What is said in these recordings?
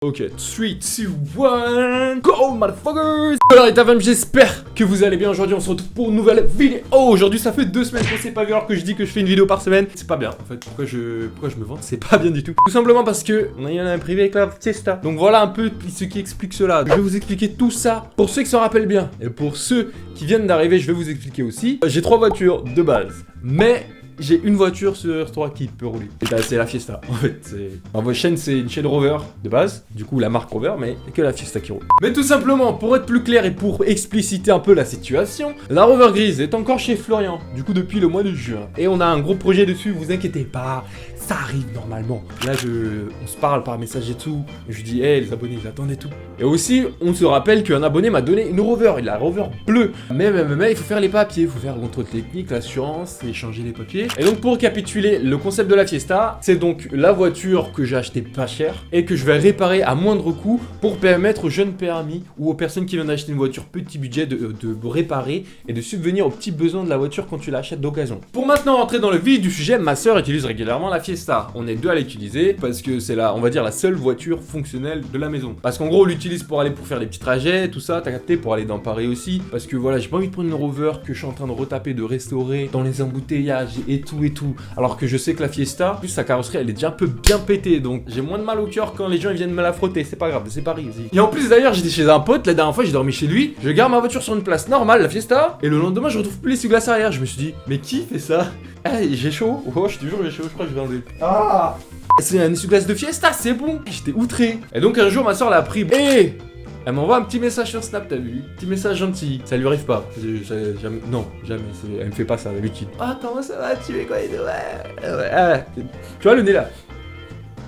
Ok, 3, 2, 1, go motherfuckers! Alors les tafams, j'espère que vous allez bien. Aujourd'hui on se retrouve pour une nouvelle vidéo. Aujourd'hui ça fait 2 semaines qu'on s'est pas vu alors que je dis que je fais une vidéo par semaine. C'est pas bien en fait, pourquoi je me vante? C'est pas bien du tout. Tout simplement parce que on a eu un privé avec la Fiesta. Donc voilà un peu ce qui explique cela. Je vais vous expliquer tout ça pour ceux qui s'en rappellent bien. Et pour ceux qui viennent d'arriver, je vais vous expliquer aussi. J'ai 3 voitures de base. Mais j'ai une voiture sur 3 qui peut rouler. Et bah, c'est la Fiesta. En fait, votre chaîne, c'est une chaîne Rover de base. Du coup, la marque Rover, mais que la Fiesta qui roule. Mais tout simplement, pour être plus clair et pour expliciter un peu la situation, la Rover grise est encore chez Florian. Du coup, depuis le mois de juin. Et on a un gros projet dessus, vous inquiétez pas. Ça arrive normalement. Là, on se parle par message et tout. Et je dis, hey, les abonnés, ils attendent et tout. Et aussi, on se rappelle qu'un abonné m'a donné une Rover. Il a la Rover bleue. Mais il faut faire les papiers. Il faut faire le contrôle technique, l'assurance, échanger les papiers. Et donc, pour récapituler, le concept de la Fiesta, c'est donc la voiture que j'ai achetée pas cher et que je vais réparer à moindre coût pour permettre aux jeunes permis ou aux personnes qui viennent d'acheter une voiture petit budget de réparer et de subvenir aux petits besoins de la voiture quand tu l'achètes d'occasion. Pour maintenant rentrer dans le vif du sujet, ma soeur utilise régulièrement la Fiesta. On est deux à l'utiliser parce que c'est on va dire la seule voiture fonctionnelle de la maison. Parce qu'en gros, on l'utilise pour faire des petits trajets, tout ça, t'as capté, pour aller dans Paris aussi. Parce que voilà, j'ai pas envie de prendre une Rover que je suis en train de retaper, de restaurer dans les embouteillages et tout. Alors que je sais que la Fiesta, en plus sa carrosserie, elle est déjà un peu bien pétée. Donc j'ai moins de mal au cœur quand les gens ils viennent me la frotter. C'est pas grave, c'est Paris aussi. Et en plus d'ailleurs, j'étais chez un pote la dernière fois, j'ai dormi chez lui. Je garde ma voiture sur une place normale, la Fiesta. Et le lendemain, je retrouve plus les sous-glaces arrière. Je me suis dit, mais qui fait ça? Hey, j'ai chaud. Oh, je te jure, j'ai chaud. Je crois que je vais enlever. Ah! C'est un essuie-glace de Fiesta, c'est bon. J'étais outré. Et donc un jour, ma soeur l'a pris. Et elle m'envoie un petit message sur Snap, t'as vu? Petit message gentil. Ça lui arrive pas. Jamais. Non, jamais. Elle me fait pas ça d'habitude. Ah, comment ça va? Tu fais quoi? Ouais. Tu vois le nez là?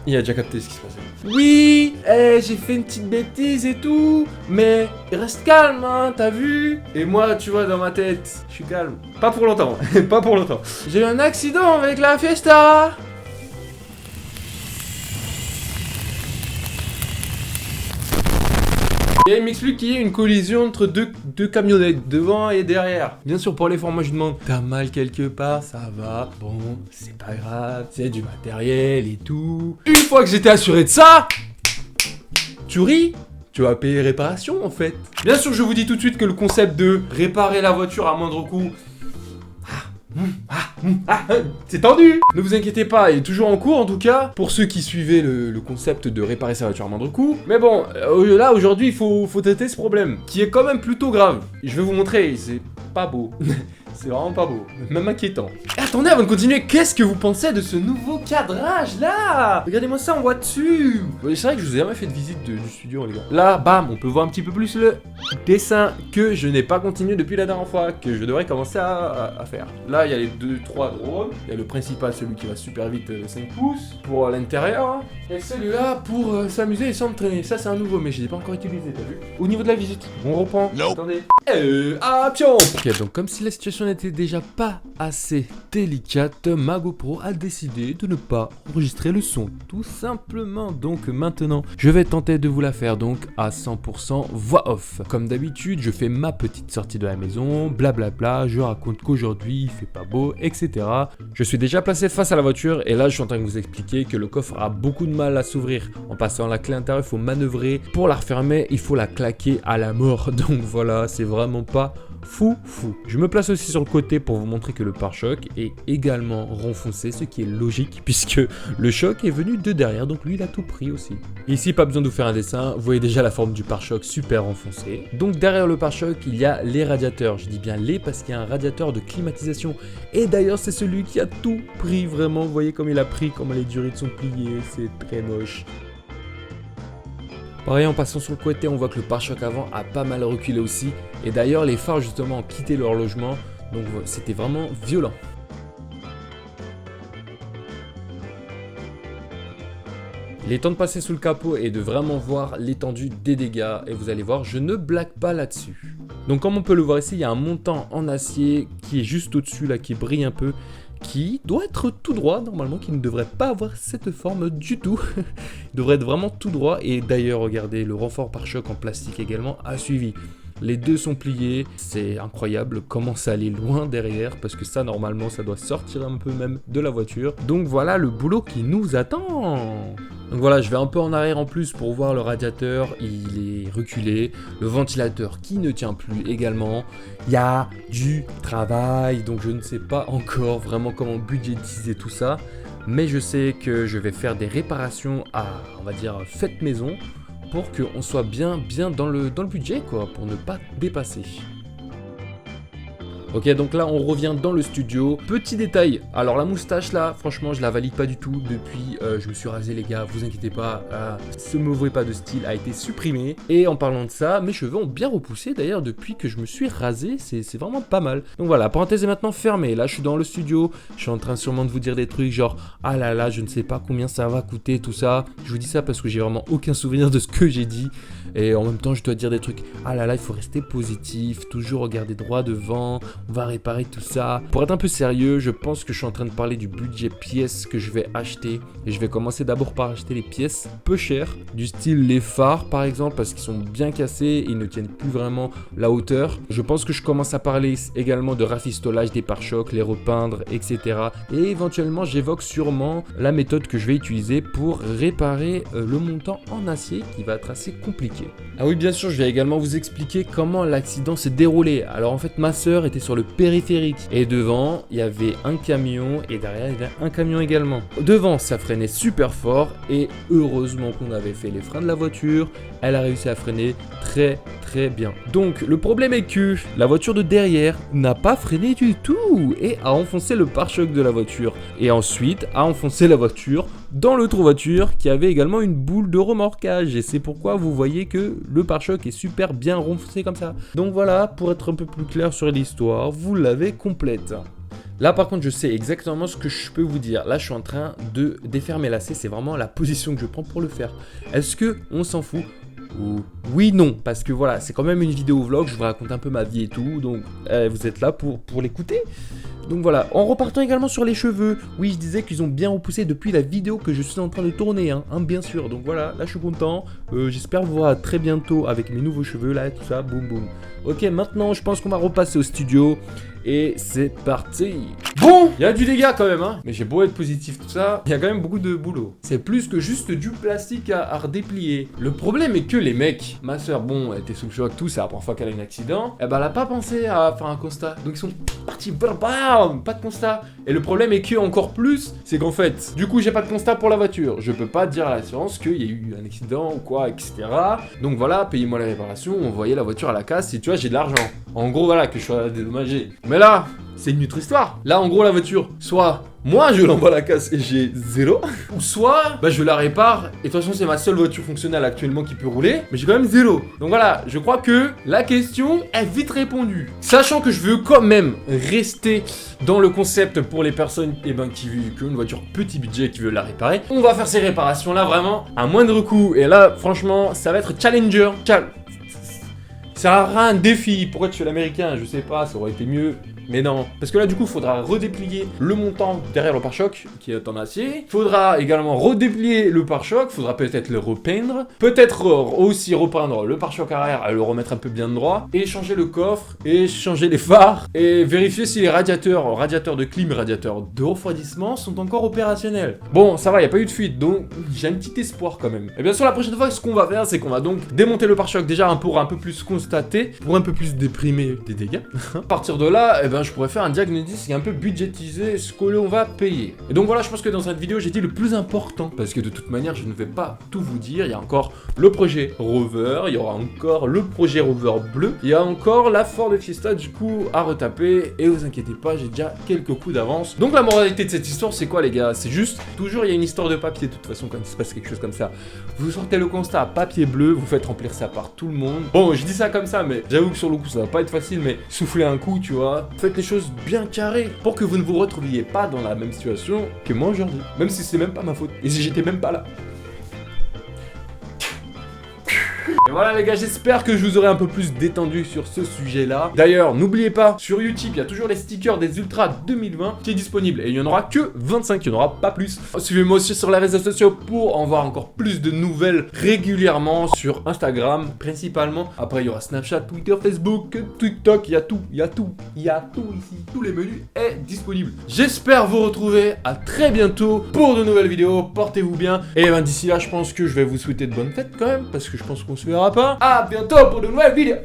Il a déjà capté ce qui se passait. Oui, j'ai fait une petite bêtise et tout, mais reste calme, hein, t'as vu? Et moi, tu vois, dans ma tête, je suis calme. Pas pour longtemps, pas pour longtemps. J'ai eu un accident avec la Fiesta. Et il m'explique qu'il y a une collision entre deux camionnettes, devant et derrière. Bien sûr, pour l'effort, moi je demande, t'as mal quelque part, ça va? Bon, c'est pas grave, c'est du matériel et tout. Une fois que j'étais assuré de ça, tu ris? Tu vas payer réparation en fait. Bien sûr, je vous dis tout de suite que le concept de réparer la voiture à moindre coût, c'est tendu. Ne vous inquiétez pas, il est toujours en cours en tout cas, pour ceux qui suivaient le concept de réparer sa voiture à moindre coût. Mais bon, là aujourd'hui il faut traiter ce problème, qui est quand même plutôt grave. Je vais vous montrer, c'est pas beau. C'est vraiment pas beau, même inquiétant. Et attendez, avant de continuer, qu'est-ce que vous pensez de ce nouveau cadrage là? Regardez-moi ça, on voit dessus. C'est vrai que je vous ai jamais fait de visite du studio les gars. Là, bam, on peut voir un petit peu plus le dessin que je n'ai pas continué depuis la dernière fois, que je devrais commencer à faire. Là, il y a les 2-3 drones. Il y a le principal, celui qui va super vite, le 5 pouces, pour l'intérieur. Et celui-là pour s'amuser et s'entraîner. Ça, c'est un nouveau, mais je l'ai pas encore utilisé, t'as vu? Au niveau de la visite, on reprend. No. Attendez. Action! Ok, donc comme si la situation n'était déjà pas assez délicate, ma GoPro a décidé de ne pas enregistrer le son, tout simplement. Donc maintenant, je vais tenter de vous la faire donc à 100% voix off. Comme d'habitude, je fais ma petite sortie de la maison, blablabla, je raconte qu'aujourd'hui il fait pas beau, etc. Je suis déjà placé face à la voiture et là je suis en train de vous expliquer que le coffre a beaucoup de mal à s'ouvrir. En passant la clé intérieure, il faut manœuvrer. Pour la refermer, il faut la claquer à la mort. Donc voilà, c'est vraiment pas fou. Je me place aussi sur le côté pour vous montrer que le pare-choc est également renfoncé, ce qui est logique puisque le choc est venu de derrière, donc lui il a tout pris aussi. Ici, pas besoin de vous faire un dessin, vous voyez déjà la forme du pare-choc super renfoncé. Donc derrière le pare-choc, il y a les radiateurs. Je dis bien les parce qu'il y a un radiateur de climatisation. Et d'ailleurs, c'est celui qui a tout pris vraiment. Vous voyez comme il a pris, comment les durites sont pliées, c'est très moche. Pareil, en passant sur le côté, on voit que le pare-choc avant a pas mal reculé aussi. Et d'ailleurs, les phares justement ont quitté leur logement. Donc c'était vraiment violent. Il est temps de passer sous le capot et de vraiment voir l'étendue des dégâts. Et vous allez voir, je ne blague pas là-dessus. Donc comme on peut le voir ici, il y a un montant en acier qui est juste au-dessus là, qui brille un peu, qui doit être tout droit normalement, qui ne devrait pas avoir cette forme du tout. Il devrait être vraiment tout droit. Et d'ailleurs, regardez, le renfort pare-choc en plastique également a suivi. Les deux sont pliés, c'est incroyable comment ça allait loin derrière, parce que ça normalement ça doit sortir un peu même de la voiture. Donc voilà le boulot qui nous attend. Donc voilà, je vais un peu en arrière en plus pour voir le radiateur, il est reculé, le ventilateur qui ne tient plus également. Il y a du travail, donc je ne sais pas encore vraiment comment budgétiser tout ça, mais je sais que je vais faire des réparations à, on va dire, faites maison pour qu'on soit bien dans le budget, quoi, pour ne pas dépasser. Ok, donc là on revient dans le studio. Petit détail, alors la moustache là, franchement je la valide pas du tout depuis je me suis rasé les gars, vous inquiétez pas, ce mauvais pas de style a été supprimé. Et en parlant de ça, mes cheveux ont bien repoussé d'ailleurs depuis que je me suis rasé, c'est vraiment pas mal. Donc voilà, parenthèse est maintenant fermée, là je suis dans le studio, je suis en train sûrement de vous dire des trucs genre ah là là je ne sais pas combien ça va coûter tout ça. Je vous dis ça parce que j'ai vraiment aucun souvenir de ce que j'ai dit. Et en même temps je dois dire des trucs, ah là là il faut rester positif, toujours regarder droit devant. On va réparer tout ça. Pour être un peu sérieux, je pense que je suis en train de parler du budget pièces que je vais acheter. Et je vais commencer d'abord par acheter les pièces peu chères, du style les phares par exemple, parce qu'ils sont bien cassés et ils ne tiennent plus vraiment la hauteur. Je pense que je commence à parler également de rafistolage des pare-chocs, les repeindre, etc. Et éventuellement, j'évoque sûrement la méthode que je vais utiliser pour réparer le montant en acier qui va être assez compliqué. Ah oui, bien sûr, je vais également vous expliquer comment l'accident s'est déroulé. Alors en fait, ma soeur était sur le périphérique et devant il y avait un camion et derrière il y avait un camion également. Devant ça freinait super fort et heureusement qu'on avait fait les freins de la voiture, elle a réussi à freiner très bien. Donc le problème est que la voiture de derrière n'a pas freiné du tout et a enfoncé le pare-choc de la voiture et ensuite a enfoncé la voiture dans l'autre voiture qui avait également une boule de remorquage et c'est pourquoi vous voyez que le pare-choc est super bien renfoncé comme ça. Donc voilà, pour être un peu plus clair sur l'histoire, vous l'avez complète. Là par contre je sais exactement ce que je peux vous dire. Là je suis en train de défaire mes lacets, c'est vraiment la position que je prends pour le faire. Est-ce que on s'en fout ? Oui, non, parce que voilà, c'est quand même une vidéo vlog, je vous raconte un peu ma vie et tout, donc vous êtes là pour l'écouter. Donc voilà, en repartant également sur les cheveux, oui je disais qu'ils ont bien repoussé depuis la vidéo que je suis en train de tourner, hein, bien sûr, donc voilà, là je suis content, j'espère vous voir très bientôt avec mes nouveaux cheveux là et tout ça, boum boum. Ok, maintenant je pense qu'on va repasser au studio. Et c'est parti. Bon, il y a du dégât quand même, hein. Mais j'ai beau être positif tout ça, il y a quand même beaucoup de boulot. C'est plus que juste du plastique à redéplier. Le problème est que les mecs, ma soeur, bon, elle était sous le choc, tout, c'est la première fois qu'elle a eu un accident. Eh ben, elle a pas pensé à faire un constat. Donc ils sont partis, bam, pas de constat. Et le problème est que encore plus, c'est qu'en fait, du coup, j'ai pas de constat pour la voiture. Je peux pas dire à l'assurance qu'il y a eu un accident ou quoi, etc. Donc voilà, payez-moi la réparation, envoyez la voiture à la casse si tu vois, j'ai de l'argent. En gros, voilà, que je sois dédommagé. Mais là, c'est une autre histoire. Là, en gros, la voiture, soit moi, je l'envoie à la casse et j'ai 0, ou soit, bah, je la répare. Et de toute façon, c'est ma seule voiture fonctionnelle actuellement qui peut rouler, mais j'ai quand même 0. Donc voilà, je crois que la question est vite répondue. Sachant que je veux quand même rester dans le concept pour les personnes qui vivent une voiture petit budget qui veulent la réparer. On va faire ces réparations-là vraiment à moindre coût. Et là, franchement, ça va être challenger. Ça sera un défi. Pourquoi tu fais l'américain? Je sais pas, ça aurait été mieux. Mais non, parce que là du coup il faudra redéplier le montant derrière le pare-choc qui est en acier. Il faudra également redéplier le pare-choc, il faudra peut-être le repeindre. Peut-être aussi repeindre le pare-choc arrière et le remettre un peu bien droit. Et changer le coffre, et changer les phares. Et vérifier si les radiateurs de clim et radiateurs de refroidissement sont encore opérationnels. Bon, ça va, il n'y a pas eu de fuite, donc j'ai un petit espoir quand même. Et bien sûr la prochaine fois ce qu'on va faire c'est qu'on va donc démonter le pare-choc déjà pour un peu plus constater, pour un peu plus déprimer des dégâts. À partir de là, eh ben, je pourrais faire un diagnostic un peu budgétisé ce que l'on va payer. Et donc voilà, je pense que dans cette vidéo, j'ai dit le plus important, parce que de toute manière, je ne vais pas tout vous dire. Il y a encore le projet Rover, il y aura encore le projet Rover bleu, il y a encore la Ford Fiesta du coup à retaper, et vous inquiétez pas, j'ai déjà quelques coups d'avance. Donc la moralité de cette histoire, c'est quoi les gars? C'est juste, toujours il y a une histoire de papier, de toute façon quand il se passe quelque chose comme ça. Vous sortez le constat à papier bleu, vous faites remplir ça par tout le monde. Bon, je dis ça comme ça, mais j'avoue que sur le coup, ça va pas être facile, mais soufflez un coup, tu vois. Faites les choses bien carrées pour que vous ne vous retrouviez pas dans la même situation que moi aujourd'hui. Même si c'est même pas ma faute. Et si j'étais même pas là. Et voilà les gars, j'espère que je vous aurai un peu plus détendu sur ce sujet-là. D'ailleurs, n'oubliez pas, sur YouTube, il y a toujours les stickers des Ultras 2020 qui est disponible. Et il n'y en aura que 25, il n'y en aura pas plus. Suivez-moi aussi sur les réseaux sociaux pour en voir encore plus de nouvelles régulièrement sur Instagram principalement. Après, il y aura Snapchat, Twitter, Facebook, TikTok, il y a tout ici. Tous les menus est disponible. J'espère vous retrouver à très bientôt pour de nouvelles vidéos. Portez-vous bien. Et ben d'ici là, je pense que je vais vous souhaiter de bonnes fêtes quand même, parce que je pense qu'on se verra pas. À bientôt pour de nouvelles vidéos.